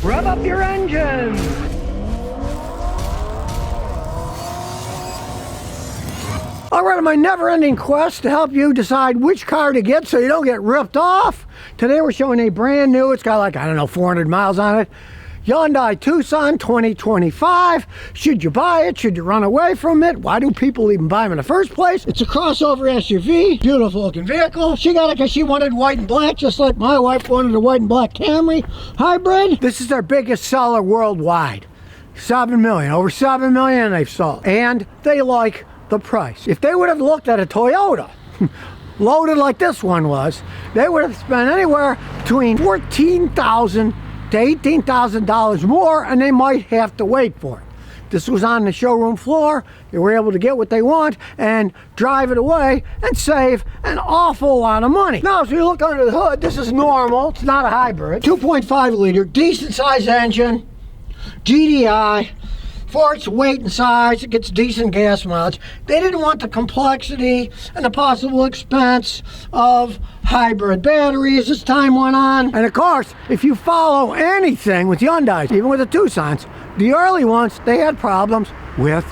Rev up your engine. All right, on my never-ending quest to help you decide which car to get so you don't get ripped off, today we're showing a brand new, it's got like, I don't know, 400 miles on it, Hyundai Tucson 2025. Should you buy it? Should you run away from it? Why do people even buy them in the first place? It's a crossover SUV, beautiful looking vehicle. She got it because she wanted white and black, just like my wife wanted a white and black Camry hybrid. This is their biggest seller worldwide. 7 million, over 7 million they've sold. And they like the price. If they would have looked at a Toyota, loaded like this one was, they would have spent anywhere between $14,000 to $18,000 more, and they might have to wait for it. This was on the showroom floor. They were able to get what they want and drive it away and save an awful lot of money. Now, as we look under the hood, this is normal. It's not a hybrid. 2.5 liter, decent size engine, GDI. For its weight and size, it gets decent gas mileage. They didn't want the complexity and the possible expense of hybrid batteries as time went on. And of course, if you follow anything with Hyundais, even with the Tucsons, the early ones, they had problems with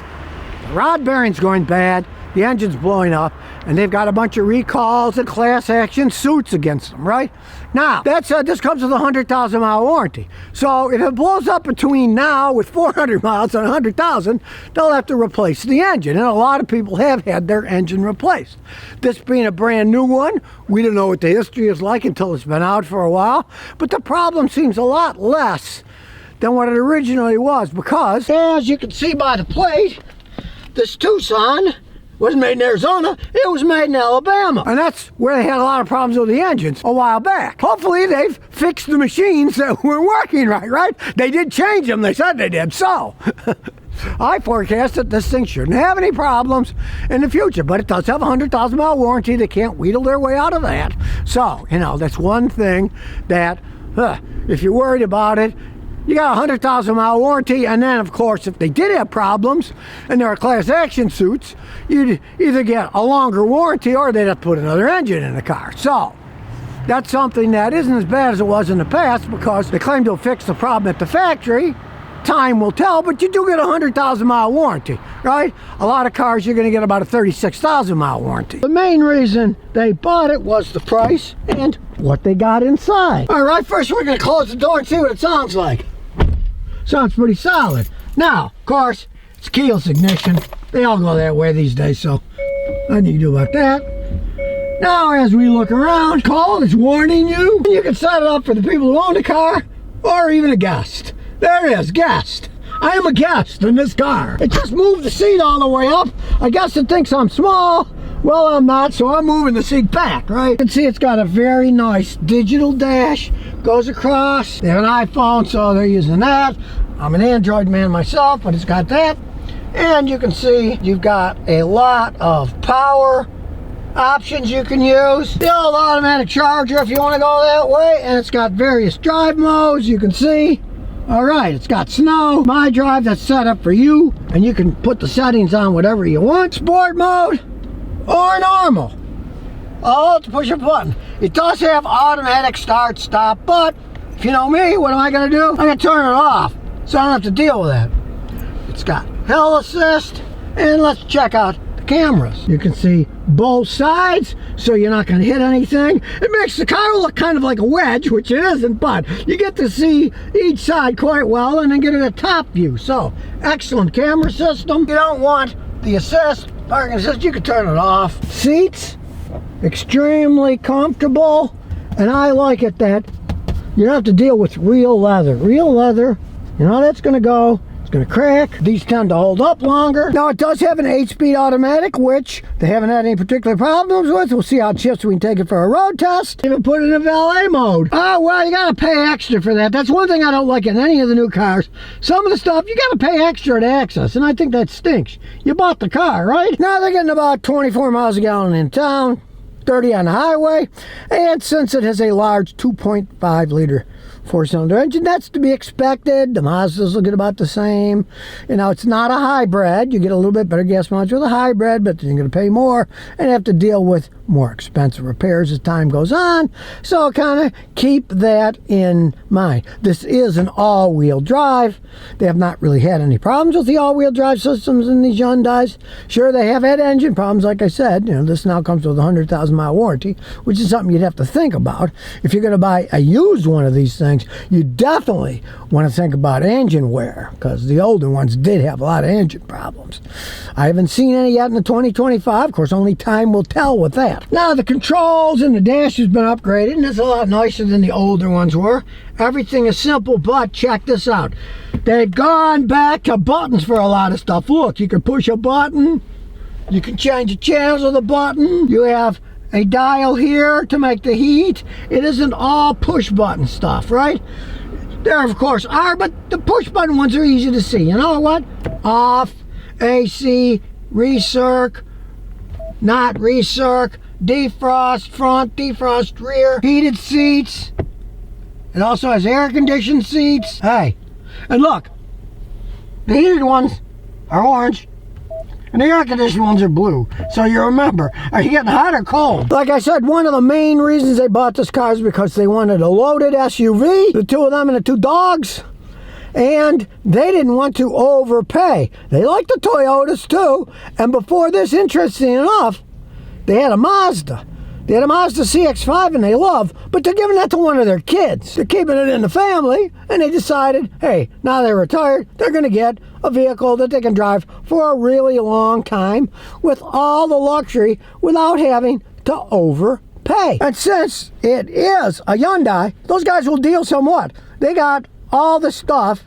the rod bearings going bad, the engine's blowing up, and they've got a bunch of recalls and class action suits against them, right? Now, that said, this comes with a 100,000 mile warranty. So if it blows up between now with 400 miles and 100,000, they'll have to replace the engine. And a lot of people have had their engine replaced. This being a brand new one, we don't know what the history is like until it's been out for a while. But the problem seems a lot less than what it originally was, because as you can see by the plate, this Tucson wasn't made in Arizona, it was made in Alabama. And that's where they had a lot of problems with the engines a while back. Hopefully they've fixed the machines that were working right? They did change them, they said they did, so. I forecast that this thing shouldn't have any problems in the future, but it does have a 100,000 mile warranty. They can't wheedle their way out of that. So, you know, that's one thing that, if you're worried about it, you got a 100,000 mile warranty, and then of course if they did have problems and there are class action suits, you'd either get a longer warranty or they'd have to put another engine in the car. So that's something that isn't as bad as it was in the past, because they claim to have fixed the problem at the factory. Time will tell, but you do get a 100,000 mile warranty, right? A lot of cars you're going to get about a 36,000 mile warranty. The main reason they bought it was the price and what they got inside. All right, first we're going to close the door and see what it sounds like. Sounds pretty solid. Now, of course, it's keyless ignition. They all go that way these days, so nothing you can do about that. Now, as we look around, call is warning you. You can set it up for the people who own the car, or even a guest. There it is, guest. I am a guest in this car. It just moved the seat all the way up. I guess it thinks I'm small. Well, I'm not, so I'm moving the seat back, right? You can see it's got a very nice digital dash. Goes across. They have an iPhone, so they're using that. I'm an Android man myself, but it's got that. And you can see you've got a lot of power options you can use. The old automatic charger if you want to go that way. And it's got various drive modes, you can see. All right, it's got snow, my drive, that's set up for you, and you can put the settings on whatever you want. Sport mode or normal. Oh, to push a button. It does have automatic start stop, but if you know me, what am I gonna do? I'm gonna turn it off so I don't have to deal with that. It's got hill assist, and let's check out the cameras. You can see both sides, so you're not going to hit anything. It makes the car look kind of like a wedge, which it isn't, but you get to see each side quite well and then get a top view. So, excellent camera system. You don't want the assist, parking assist, you can turn it off. Seats, extremely comfortable, and I like it that you don't have to deal with real leather. Real leather, you know how that's going to go. It's going to crack. These tend to hold up longer. Now, it does have an 8-speed automatic, which they haven't had any particular problems with. We'll see how it shifts. We can take it for a road test. Even put it in valet mode. Oh, well, you got to pay extra for that. That's one thing I don't like in any of the new cars. Some of the stuff, you got to pay extra to access, and I think that stinks. You bought the car, right? Now, they're getting about 24 miles a gallon in town, 30 on the highway, and since it has a large 2.5 liter 4-cylinder engine. That's to be expected. The Mazdas will get about the same. You know, it's not a hybrid. You get a little bit better gas mileage with a hybrid, but then you're going to pay more and have to deal with more expensive repairs as time goes on. So kind of keep that in mind. This is an all-wheel drive. They have not really had any problems with the all-wheel drive systems in these Hyundais. Sure, they have had engine problems, like I said. You know, this now comes with a 100,000-mile warranty, which is something you'd have to think about. If you're going to buy a used one of these things, you definitely want to think about engine wear, because the older ones did have a lot of engine problems. I haven't seen any yet in the 2025. Of course, only time will tell with that. Now, the controls and the dash has been upgraded, and it's a lot nicer than the older ones were. Everything is simple, but check this out. They've gone back to buttons for a lot of stuff. Look, you can push a button. You can change the channels with a button. You have a dial here to make the heat. It isn't all push button stuff, right? There, of course, are, but the push button ones are easy to see. You know what? Off, AC, recirc, not recirc, defrost front, defrost rear, heated seats. It also has air-conditioned seats. Hey, and look, the heated ones are orange, and the air-conditioned ones are blue. So you remember, are you getting hot or cold? Like I said, one of the main reasons they bought this car is because they wanted a loaded SUV, the two of them and the two dogs, and they didn't want to overpay. They like the Toyotas too, and before this, interesting enough, they had a Mazda. They had a Mazda CX-5 and they love, but they're giving that to one of their kids. They're keeping it in the family, and they decided, hey, now they're retired, they're going to get a vehicle that they can drive for a really long time with all the luxury without having to overpay. And since it is a Hyundai, those guys will deal somewhat. They got all the stuff,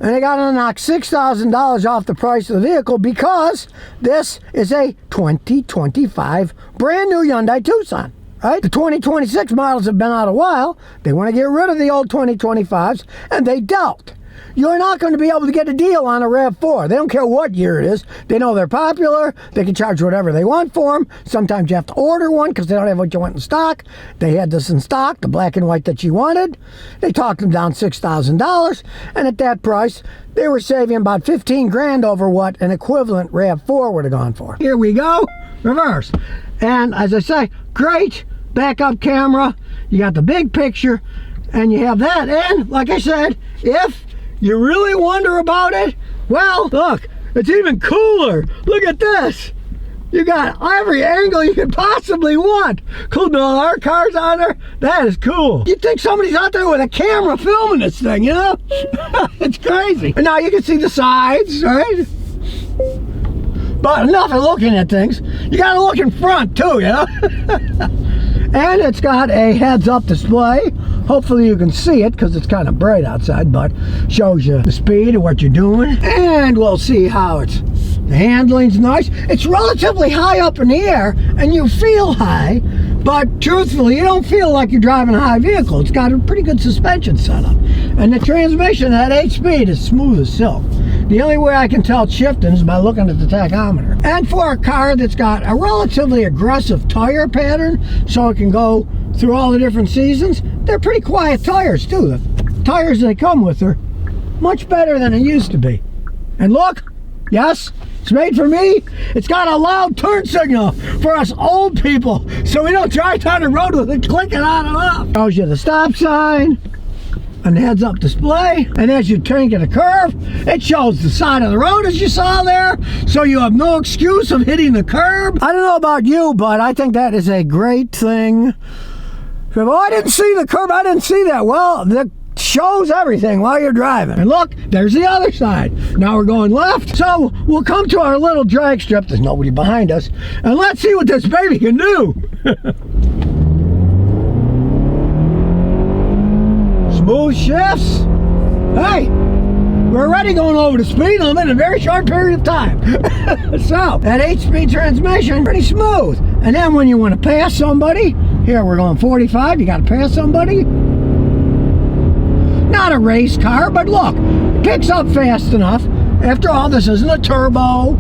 and they got to knock $6,000 off the price of the vehicle because this is a 2025 brand new Hyundai Tucson, right? The 2026 models have been out a while. They want to get rid of the old 2025s, and they dealt. You're not going to be able to get a deal on a RAV4. They don't care what year it is. They know they're popular. They can charge whatever they want for them. Sometimes you have to order one because they don't have what you want in stock. They had this in stock, the black and white that you wanted. They talked them down $6,000, and at that price, they were saving about 15 grand over what an equivalent RAV4 would have gone for. Here we go, reverse. And as I say, great backup camera. You got the big picture, and you have that. And like I said, if you really wonder about it, well, look, it's even cooler. Look at this. You got every angle you could possibly want. Cool, all our cars on there. That is cool. You'd think somebody's out there with a camera filming this thing, you know? It's crazy. And now you can see the sides, right? But enough of looking at things. You gotta look in front too, you know? And it's got a heads-up display. Hopefully you can see it because it's kind of bright outside, but shows you the speed of what you're doing. And we'll see how the handling's nice. It's relatively high up in the air, and you feel high, but truthfully, you don't feel like you're driving a high vehicle. It's got a pretty good suspension setup. And the transmission at 8-speed is smooth as silk. The only way I can tell it's shifting is by looking at the tachometer. And for a car that's got a relatively aggressive tire pattern, so it can go through all the different seasons, they're pretty quiet tires too. The tires they come with are much better than it used to be. And look, yes, it's made for me. It's got a loud turn signal for us old people, so we don't drive down the road with it clicking on and off. Shows you the stop sign, and heads-up display, and as you take a curve, it shows the side of the road as you saw there, so you have no excuse of hitting the curb. I don't know about you, but I think that is a great thing. Oh, I didn't see the curb, I didn't see that. Well, that shows everything while you're driving. And look, there's the other side. Now we're going left, so we'll come to our little drag strip. There's nobody behind us, and let's see what this baby can do. Smooth shifts. Hey, we're already going over the speed limit in a very short period of time. So, that 8-speed transmission, pretty smooth. And then when you want to pass somebody, here we're going 45, you got to pass somebody. Not a race car, but look, it picks up fast enough. After all, this isn't a turbo.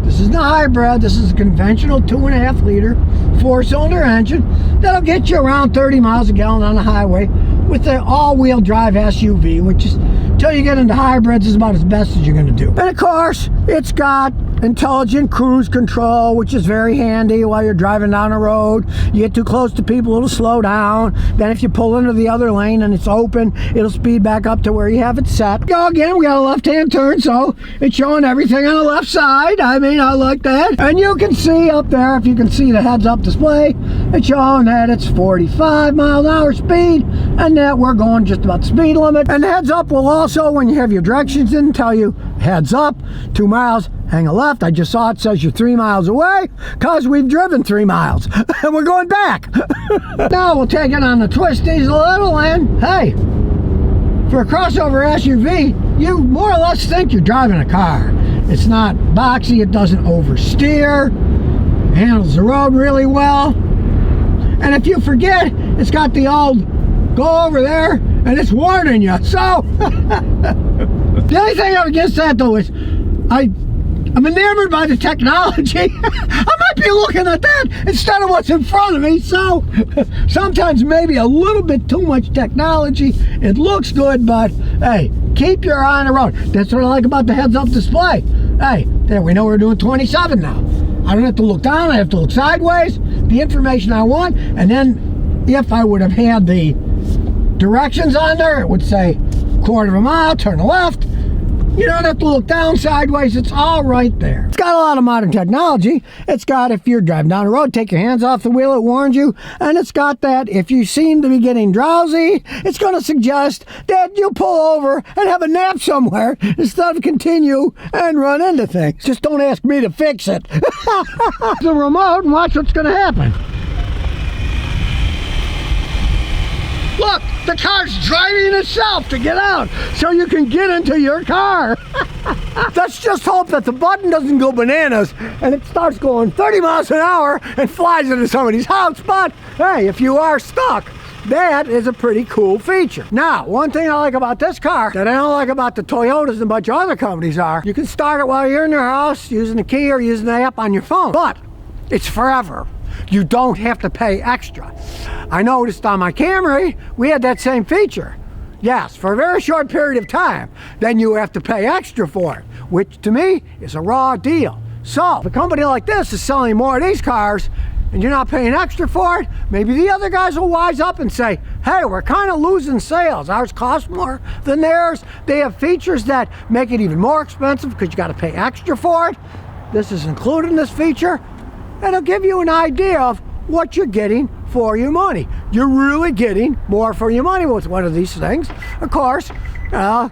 This isn't a hybrid. This is a conventional 2.5-liter 4-cylinder engine that'll get you around 30 miles a gallon on the highway with the all-wheel drive SUV, which is, until you get into hybrids, is about as best as you're going to do. And of course, it's got intelligent cruise control, which is very handy while you're driving down the road. You get too close to people, it'll slow down. Then if you pull into the other lane and it's open, it'll speed back up to where you have it set. Go again, we got a left-hand turn, so it's showing everything on the left side. I mean, I like that. And you can see up there, if you can see the heads-up display, it's showing that it's 45 mile an hour speed, and that we're going just about the speed limit. And the heads-up will also, when you have your directions in, tell you, heads up, 2 miles, hang a left. I just saw it says you're 3 miles away, because we've driven 3 miles and we're going back. Now we'll take it on the twisties a little, and hey, for a crossover SUV, you more or less think you're driving a car. It's not boxy, it doesn't oversteer, handles the road really well. And if you forget, it's got the old go over there and it's warning you. So the only thing I'm against that though is I'm enamored by the technology. I might be looking at that instead of what's in front of me. So sometimes maybe a little bit too much technology. It looks good, but hey, keep your eye on the road. That's what I like about the heads-up display. Hey, there, we know we're doing 27 now. I don't have to look down, I have to look sideways, the information I want, and then if I would have had the directions on there, it would say 1/4 mile, turn left. You don't have to look down, sideways, it's all right there. It's got a lot of modern technology. It's got, if you're driving down the road, take your hands off the wheel, it warns you. And it's got that, if you seem to be getting drowsy, it's going to suggest that you pull over and have a nap somewhere instead of continue and run into things. Just don't ask me to fix it. The remote and watch what's going to happen. Look, the car's driving itself to get out so you can get into your car. Let's just hope that the button doesn't go bananas and it starts going 30 miles an hour and flies into somebody's house. But hey, if you are stuck, that is a pretty cool feature. Now, one thing I like about this car that I don't like about the Toyotas and a bunch of other companies are, you can start it while you're in your house using the key or using the app on your phone. But it's forever. You don't have to pay extra. I noticed on my Camry, we had that same feature. Yes, for a very short period of time. Then you have to pay extra for it, which to me is a raw deal. So, if a company like this is selling more of these cars and you're not paying extra for it, maybe the other guys will wise up and say, hey, we're kind of losing sales. Ours cost more than theirs. They have features that make it even more expensive because you got to pay extra for it. This is included in this feature. It'll give you an idea of what you're getting for your money. You're really getting more for your money with one of these things. Of course, the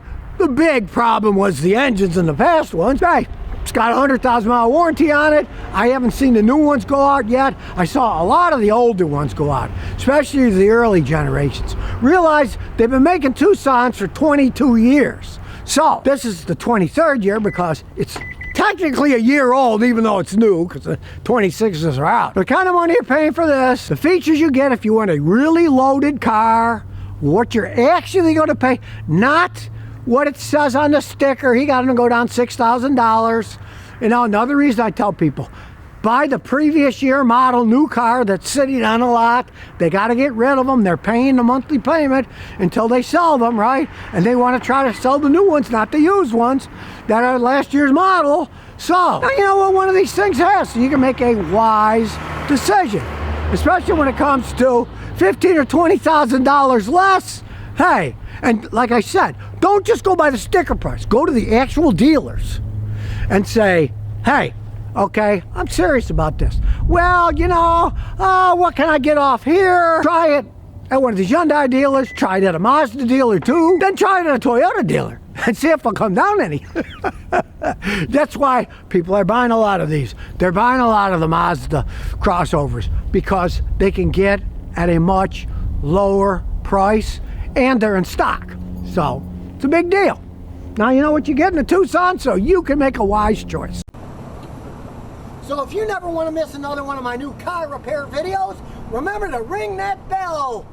big problem was the engines in the past ones. Hey, it's got a 100,000 mile warranty on it. I haven't seen the new ones go out yet. I saw a lot of the older ones go out, especially the early generations. Realize they've been making Tucsons for 22 years. So this is the 23rd year because it's technically a year old, even though it's new, because the 26s are out. The kind of money you're paying for this, the features you get if you want a really loaded car, what you're actually going to pay, not what it says on the sticker. He got them to go down $6,000. You know, another reason I tell people, buy the previous year model new car that's sitting on a lot. They got to get rid of them. They're paying the monthly payment until they sell them, right? And they want to try to sell the new ones, not the used ones that are last year's model. So, you know what one of these things has? So you can make a wise decision, especially when it comes to $15,000 or $20,000 less. Hey, and like I said, don't just go by the sticker price. Go to the actual dealers and say, hey, okay, I'm serious about this. Well, you know, what can I get off here? Try it at one of these Hyundai dealers, try it at a Mazda dealer too, then try it at a Toyota dealer and see if it'll come down any. That's why people are buying a lot of these. They're buying a lot of the Mazda crossovers because they can get at a much lower price and they're in stock. So it's a big deal. Now you know what you get in a Tucson, so you can make a wise choice. So if you never want to miss another one of my new car repair videos, remember to ring that bell.